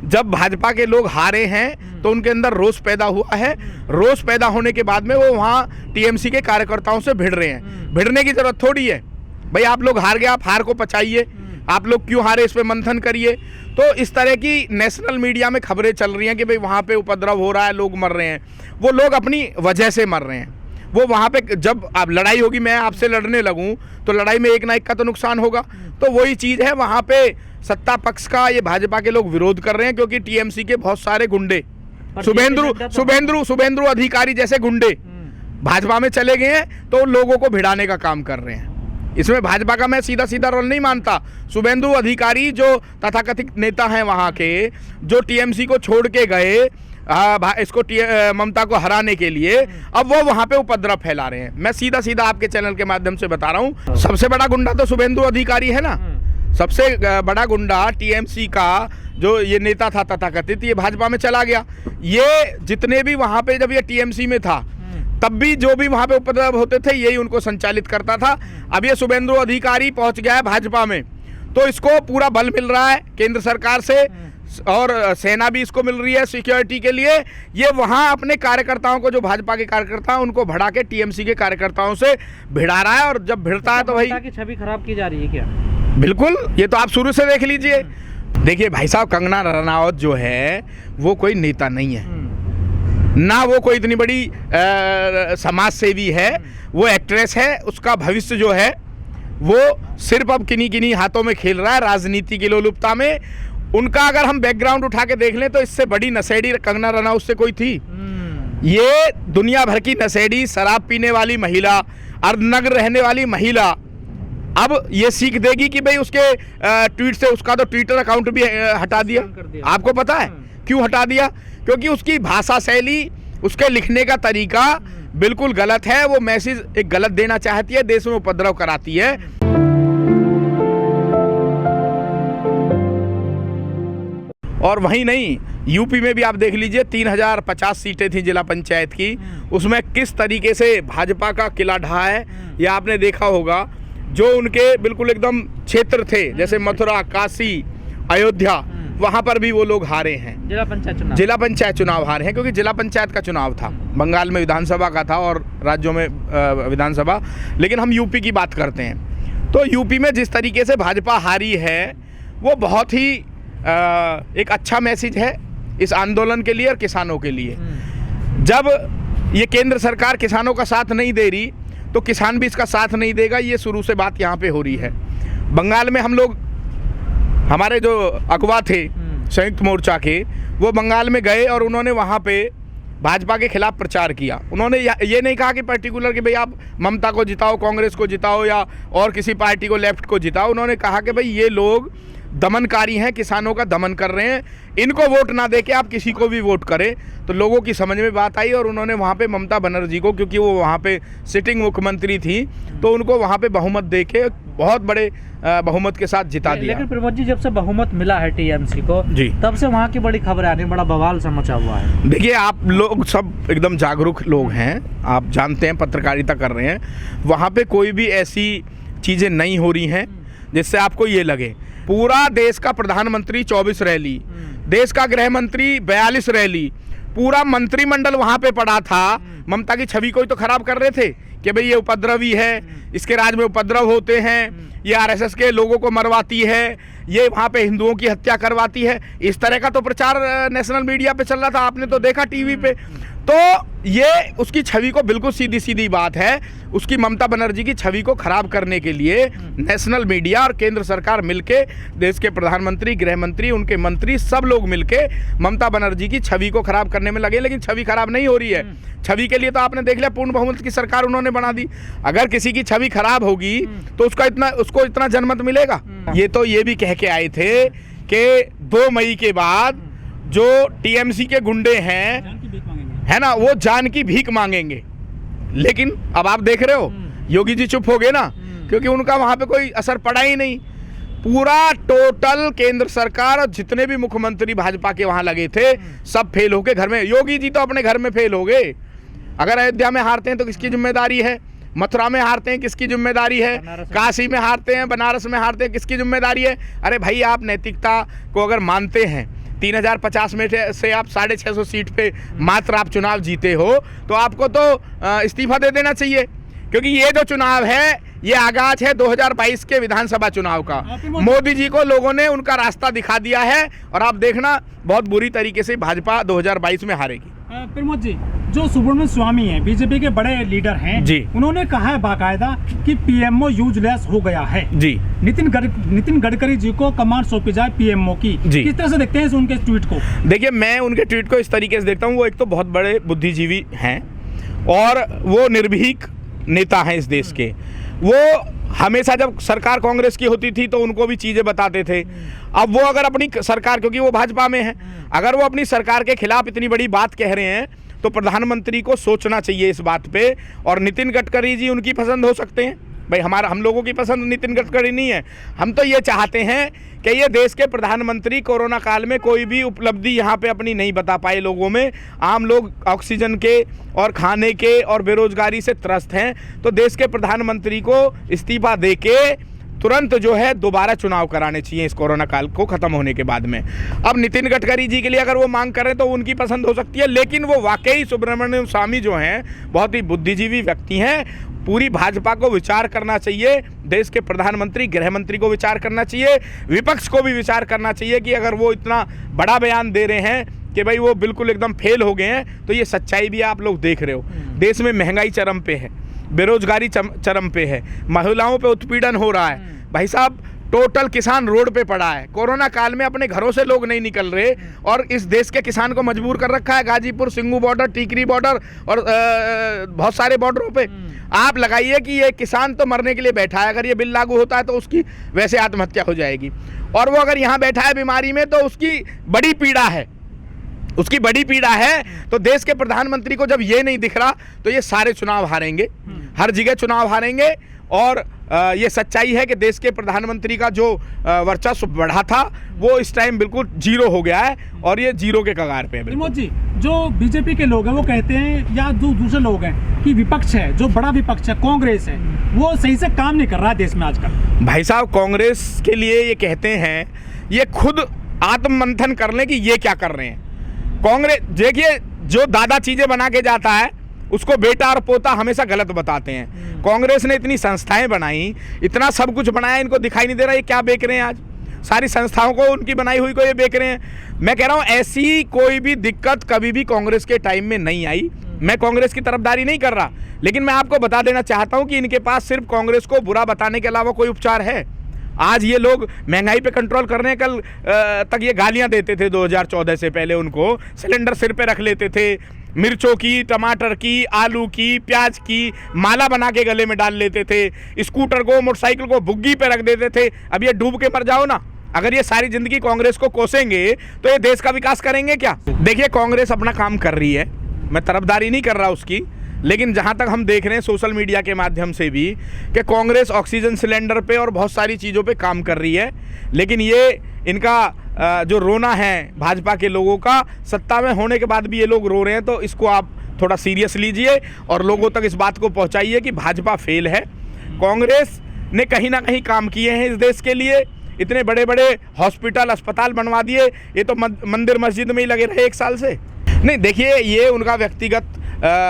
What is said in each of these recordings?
जब भाजपा के लोग हारे हैं तो उनके अंदर रोष पैदा हुआ है। रोष पैदा होने के बाद में वो वहाँ टीएमसी के कार्यकर्ताओं से भिड़ रहे हैं। भिड़ने की जरूरत थोड़ी है भाई, आप लोग हार गए, आप हार को पचाइए, आप लोग क्यों हारे इस पे मंथन करिए। तो इस तरह की नेशनल मीडिया में खबरें चल रही हैं कि भाई वहाँ पे उपद्रव हो रहा है, लोग मर रहे हैं। वो लोग अपनी वजह से मर रहे हैं। वो वहाँ पे जब आप लड़ाई होगी, मैं आपसे लड़ने लगूँ तो लड़ाई में एक ना एक का तो नुकसान होगा। तो वही चीज़ है, वहाँ पे सत्ता पक्ष का ये भाजपा के लोग विरोध कर रहे हैं क्योंकि टीएमसी के बहुत सारे गुंडे, शुभेंदु अधिकारी जैसे गुंडे भाजपा में चले गए हैं, तो लोगों को भिड़ाने का काम कर रहे हैं। इसमें भाजपा का मैं सीधा सीधा रोल नहीं मानता। शुभेंदु अधिकारी जो तथाकथित नेता हैं वहाँ के, जो टीएमसी को छोड़ के गए इसको ममता को हराने के लिए, अब वो वहाँ पे उपद्रव फैला रहे हैं। मैं सीधा सीधा आपके चैनल के माध्यम से बता रहा हूँ, सबसे बड़ा गुंडा तो शुभेंदु अधिकारी है ना। सबसे बड़ा गुंडा टीएमसी का जो ये नेता था तथाकथित, ये भाजपा में चला गया। ये जितने भी वहाँ पे जब ये टीएमसी में था तब भी जो भी वहाँ पे उपद्रव होते थे यही उनको संचालित करता था। अब ये शुभेंदु अधिकारी पहुँच गया है भाजपा में, तो इसको पूरा बल मिल रहा है केंद्र सरकार से और सेना भी इसको मिल रही है सिक्योरिटी के लिए। ये वहाँ अपने कार्यकर्ताओं को, जो भाजपा के कार्यकर्ता हैं, उनको भड़ा के टीएमसी के कार्यकर्ताओं से भिड़ा रहा है। और जब भिड़ता है तो भाई की छवि खराब की जा रही है क्या? बिल्कुल, ये तो आप शुरू से देख लीजिए। देखिए भाई साहब, कंगना रनावत जो है वो कोई नेता नहीं है ना, वो कोई इतनी बड़ी समाज सेवी है। वो एक्ट्रेस है। उसका भविष्य जो है वो सिर्फ अब किन्हीं हाथों में खेल रहा है, राजनीति की लोलुपता में। उनका अगर हम बैकग्राउंड उठा के देख लें तो इससे बड़ी नशेड़ी कंगना रनावत से कोई थी? ये दुनिया भर की नशेड़ी, शराब पीने वाली महिला, अर्धनग्न रहने वाली महिला अब ये सीख देगी कि भाई उसके ट्वीट से, उसका तो ट्विटर अकाउंट भी हटा दिया। आपको पता है क्यों हटा दिया? क्योंकि उसकी भाषा शैली, उसके लिखने का तरीका बिल्कुल गलत है। वो मैसेज एक गलत देना चाहती है, देश में उपद्रव कराती है। और वहीं नहीं, यूपी में भी आप देख लीजिए, 3050 सीटें थी जिला पंचायत की, उसमें किस तरीके से भाजपा का किला ढहा है ये आपने देखा होगा। जो उनके बिल्कुल एकदम क्षेत्र थे, जैसे मथुरा, काशी, अयोध्या, वहां पर भी वो लोग हारे हैं। जिला पंचायत चुनाव हारे हैं क्योंकि जिला पंचायत का चुनाव था। बंगाल में विधानसभा का था और राज्यों में विधानसभा। लेकिन हम यूपी की बात करते हैं, तो यूपी में जिस तरीके से भाजपा हारी है वो बहुत ही एक अच्छा मैसेज है इस आंदोलन के लिए और किसानों के लिए। जब ये केंद्र सरकार किसानों का साथ नहीं दे रही तो किसान भी इसका साथ नहीं देगा। ये शुरू से बात यहाँ पे हो रही है। बंगाल में हम लोग, हमारे जो अगवा थे संयुक्त मोर्चा के, वो बंगाल में गए और उन्होंने वहाँ पे भाजपा के खिलाफ प्रचार किया। उन्होंने ये नहीं कहा कि पर्टिकुलर कि भाई आप ममता को जिताओ, कांग्रेस को जिताओ या और किसी पार्टी को, लेफ्ट को जिताओ। उन्होंने कहा कि भाई ये लोग दमनकारी हैं, किसानों का दमन कर रहे हैं, इनको वोट ना दे के आप किसी को भी वोट करें। तो लोगों की समझ में बात आई और उन्होंने वहाँ पे ममता बनर्जी को, क्योंकि वो वहाँ पे सिटिंग मुख्यमंत्री थी, तो उनको वहाँ पे बहुमत दे के बहुत बड़े बहुमत के साथ जिता दिया। लेकिन प्रमोद जी, जब से बहुमत मिला है टीएमसी को जी, तब से वहाँ की बड़ी खबरें आनी, बड़ा बवाल सा मचा हुआ है। देखिए, आप लोग सब एकदम जागरूक लोग हैं, आप जानते हैं, पत्रकारिता कर रहे हैं। वहाँ पे कोई भी ऐसी चीज़ें नहीं हो रही हैं जिससे आपको ये लगे। पूरा देश का प्रधानमंत्री 24 रैली, देश का गृह मंत्री 42 रैली, पूरा मंत्रिमंडल वहाँ पे पड़ा था। ममता की छवि को ही तो खराब कर रहे थे कि भाई ये उपद्रवी है, इसके राज में उपद्रव होते हैं, ये आरएसएस के लोगों को मरवाती है, ये वहाँ पे हिंदुओं की हत्या करवाती है। इस तरह का तो प्रचार नेशनल मीडिया पे चल रहा था, आपने तो देखा टीवी पे। तो ये उसकी छवि को, बिल्कुल सीधी सीधी बात है, उसकी ममता बनर्जी की छवि को खराब करने के लिए नेशनल मीडिया और केंद्र सरकार मिलके, देश के प्रधानमंत्री, गृह मंत्री, उनके मंत्री, सब लोग मिलके ममता बनर्जी की छवि को खराब करने में लगे। लेकिन छवि खराब नहीं हो रही है। छवि के लिए तो आपने देख लिया, पूर्ण बहुमत की सरकार उन्होंने बना दी। अगर किसी की छवि खराब होगी तो उसको इतना जनमत मिलेगा। ये तो ये भी कह के आए थे कि 2 मई के बाद जो टीएमसी के गुंडे हैं, है ना, वो जान की भीख मांगेंगे। लेकिन अब आप देख रहे हो, योगी जी चुप हो गए ना, क्योंकि उनका वहां पे कोई असर पड़ा ही नहीं। पूरा टोटल केंद्र सरकार और जितने भी मुख्यमंत्री भाजपा के वहां लगे थे, सब फेल होके घर में। योगी जी तो अपने घर में फेल हो गए। अगर अयोध्या में हारते हैं तो किसकी जिम्मेदारी है? मथुरा में हारते हैं, किसकी जिम्मेदारी है? काशी में हारते हैं, बनारस में हारते हैं, किसकी जिम्मेदारी है? अरे भाई, आप नैतिकता को अगर मानते हैं 3050 में से आप 650 सीट पे मात्र आप चुनाव जीते हो, तो आपको तो इस्तीफा दे देना चाहिए, क्योंकि ये जो चुनाव है ये आगाज है 2022 के विधानसभा चुनाव का। मोदी जी को लोगों ने उनका रास्ता दिखा दिया है और आप देखना बहुत बुरी तरीके से भाजपा 2022 में हारेगी। प्रमोद जी, जो सुब्रमण्यम स्वामी हैं, बीजेपी के बड़े लीडर हैं जी, उन्होंने कहा है बाकायदा कि पीएमओ यूजलेस हो गया है जी। नितिन गडकरी जी को कमान सौंपी जाए पीएमओ की, किस तरह से देखते हैं उनके ट्वीट को? देखिए, मैं उनके ट्वीट को इस तरीके से देखता हूँ, वो एक तो बहुत बड़े बुद्धिजीवी हैं और वो निर्भीक नेता हैं इस देश के। वो हमेशा जब सरकार कांग्रेस की होती थी तो उनको भी चीज़ें बताते थे। अब वो अगर अपनी सरकार, क्योंकि वो भाजपा में है, अगर वो अपनी सरकार के खिलाफ इतनी बड़ी बात कह रहे हैं तो प्रधानमंत्री को सोचना चाहिए इस बात पे। और नितिन गडकरी जी उनकी पसंद हो सकते हैं भाई, हम लोगों की पसंद नितिन गडकरी नहीं है। हम तो ये चाहते हैं कि ये देश के प्रधानमंत्री कोरोना काल में कोई भी उपलब्धि यहाँ पे अपनी नहीं बता पाए लोगों में। आम लोग ऑक्सीजन के और खाने के और बेरोजगारी से त्रस्त हैं, तो देश के प्रधानमंत्री को इस्तीफा दे के तुरंत जो है दोबारा चुनाव कराने चाहिए इस कोरोना काल को ख़त्म होने के बाद में। अब नितिन गडकरी जी के लिए अगर वो मांग करें तो उनकी पसंद हो सकती है, लेकिन वो वाकई सुब्रमण्यम स्वामी जो हैं बहुत ही बुद्धिजीवी व्यक्ति हैं। पूरी भाजपा को विचार करना चाहिए, देश के प्रधानमंत्री गृह मंत्री को विचार करना चाहिए, विपक्ष को भी विचार करना चाहिए कि अगर वो इतना बड़ा बयान दे रहे हैं कि भाई वो बिल्कुल एकदम फेल हो गए हैं, तो ये सच्चाई भी आप लोग देख रहे हो। देश में महंगाई चरम पे है, बेरोजगारी चरम पे है, महिलाओं पे उत्पीड़न हो रहा है। भाई साहब, टोटल किसान रोड पे पड़ा है। कोरोना काल में अपने घरों से लोग नहीं निकल रहे और इस देश के किसान को मजबूर कर रखा है गाजीपुर, सिंगू बॉर्डर, टीकरी बॉर्डर और बहुत सारे बॉर्डरों पे। आप लगाइए कि ये किसान तो मरने के लिए बैठा है, अगर ये बिल लागू होता है तो उसकी वैसे आत्महत्या हो जाएगी। और वो अगर यहाँ बैठा है बीमारी में तो उसकी बड़ी पीड़ा है, उसकी बड़ी पीड़ा है। तो देश के प्रधानमंत्री को जब ये नहीं दिख रहा तो ये सारे चुनाव हारेंगे, हर जगह चुनाव हारेंगे। और ये सच्चाई है कि देश के प्रधानमंत्री का जो वर्चस्व बढ़ा था वो इस टाइम बिल्कुल जीरो हो गया है और ये जीरो के कगार पे है। प्रमोद जी, जो बीजेपी के लोग हैं वो कहते हैं, या जो दूसरे लोग हैं, कि विपक्ष है, जो बड़ा विपक्ष है कांग्रेस है, वो सही से काम नहीं कर रहा है देश में आजकल। भाई साहब, कांग्रेस के लिए ये कहते हैं, ये खुद आत्ममंथन कर लें कि ये क्या कर रहे हैं। कांग्रेस, देखिए, जो दादा चीजें बना के जाता है उसको बेटा और पोता हमेशा गलत बताते हैं। कांग्रेस ने इतनी संस्थाएं बनाई, इतना सब कुछ बनाया, इनको दिखाई नहीं दे रहा ये क्या बेच रहे हैं। आज सारी संस्थाओं को, उनकी बनाई हुई को ये बेच रहे हैं। मैं कह रहा हूँ ऐसी कोई भी दिक्कत कभी भी कांग्रेस के टाइम में नहीं आई। मैं कांग्रेस की तरफदारी नहीं कर रहा, लेकिन मैं आपको बता देना चाहता हूँ कि इनके पास सिर्फ कांग्रेस को बुरा बताने के अलावा कोई उपचार है। आज ये लोग महंगाई पे कंट्रोल करने कल तक ये गालियां देते थे। 2014 से पहले उनको सिलेंडर सिर पे रख लेते थे, मिर्चों की, टमाटर की, आलू की, प्याज की माला बना के गले में डाल लेते थे, स्कूटर को, मोटरसाइकिल को बुग्गी पे रख देते थे। अब ये डूब के मर जाओ ना। अगर ये सारी जिंदगी कांग्रेस को कोसेंगे तो ये देश का विकास करेंगे क्या? देखिए, कांग्रेस अपना काम कर रही है, मैं तरफदारी नहीं कर रहा उसकी, लेकिन जहाँ तक हम देख रहे हैं सोशल मीडिया के माध्यम से भी कि कांग्रेस ऑक्सीजन सिलेंडर पे और बहुत सारी चीज़ों पे काम कर रही है। लेकिन ये इनका जो रोना है भाजपा के लोगों का, सत्ता में होने के बाद भी ये लोग रो रहे हैं, तो इसको आप थोड़ा सीरियस लीजिए और लोगों तक इस बात को पहुँचाइए कि भाजपा फेल है। कांग्रेस ने कहीं ना कहीं काम किए हैं इस देश के लिए, इतने बड़े बड़े हॉस्पिटल, अस्पताल बनवा दिए। ये तो मंदिर मस्जिद में ही लगे रहे 1 साल से। नहीं, देखिए, ये उनका व्यक्तिगत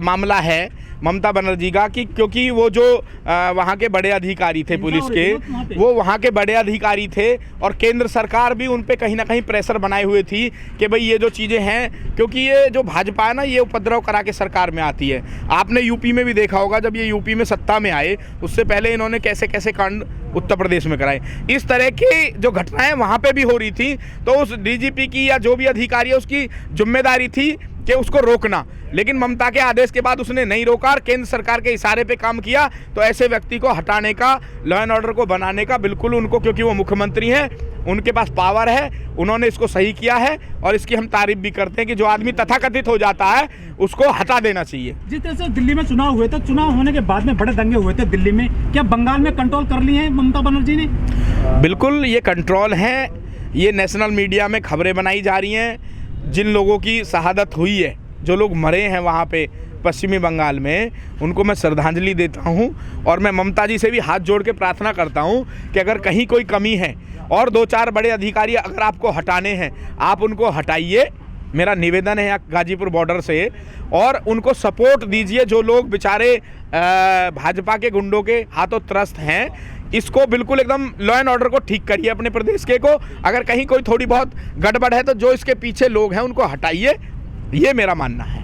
मामला है ममता बनर्जी का, कि क्योंकि वो जो वहाँ के बड़े अधिकारी थे पुलिस के, वो वहाँ के बड़े अधिकारी थे और केंद्र सरकार भी उन पे कहीं ना कहीं प्रेशर बनाए हुए थी कि भाई ये जो चीज़ें हैं, क्योंकि ये जो भाजपा है ना, ये उपद्रव करा के सरकार में आती है। आपने यूपी में भी देखा होगा, जब ये यूपी में सत्ता में आए उससे पहले इन्होंने कैसे कैसे कांड उत्तर प्रदेश में कराए। इस तरह की जो घटनाएं वहाँ पे भी हो रही थी, तो उस डीजीपी की या जो भी अधिकारी है उसकी जिम्मेदारी थी कि उसको रोकना। लेकिन ममता के आदेश के बाद उसने नहीं रोका और केंद्र सरकार के इशारे पे काम किया। तो ऐसे व्यक्ति को हटाने का, लॉ एंड ऑर्डर को बनाने का बिल्कुल उनको, क्योंकि वो मुख्यमंत्री हैं, उनके पास पावर है, उन्होंने इसको सही किया है और इसकी हम तारीफ भी करते हैं कि जो आदमी तथाकथित हो जाता है उसको हटा देना चाहिए। जिस तरह से दिल्ली में चुनाव हुए थे, चुनाव होने के बाद में बड़े दंगे हुए थे दिल्ली में, क्या बंगाल में कंट्रोल कर लिए हैं ममता बनर्जी ने? बिल्कुल, ये कंट्रोल है। ये नेशनल मीडिया में खबरें बनाई जा रही हैं, जिन लोगों की शहादत हुई है, जो लोग मरे हैं वहाँ पे पश्चिमी बंगाल में, उनको मैं श्रद्धांजलि देता हूं और मैं ममता जी से भी हाथ जोड़ के प्रार्थना करता हूं कि अगर कहीं कोई कमी है और 2-4 बड़े अधिकारी अगर आपको हटाने हैं, आप उनको हटाइए। मेरा निवेदन है यहाँ गाजीपुर बॉर्डर से, और उनको सपोर्ट दीजिए। जो लोग बेचारे भाजपा के गुंडों के हाथों त्रस्त हैं, इसको बिल्कुल एकदम लॉ एंड ऑर्डर को ठीक करिए अपने प्रदेश के को। अगर कहीं कोई थोड़ी बहुत गड़बड़ है तो जो इसके पीछे लोग हैं उनको हटाइए, ये मेरा मानना है।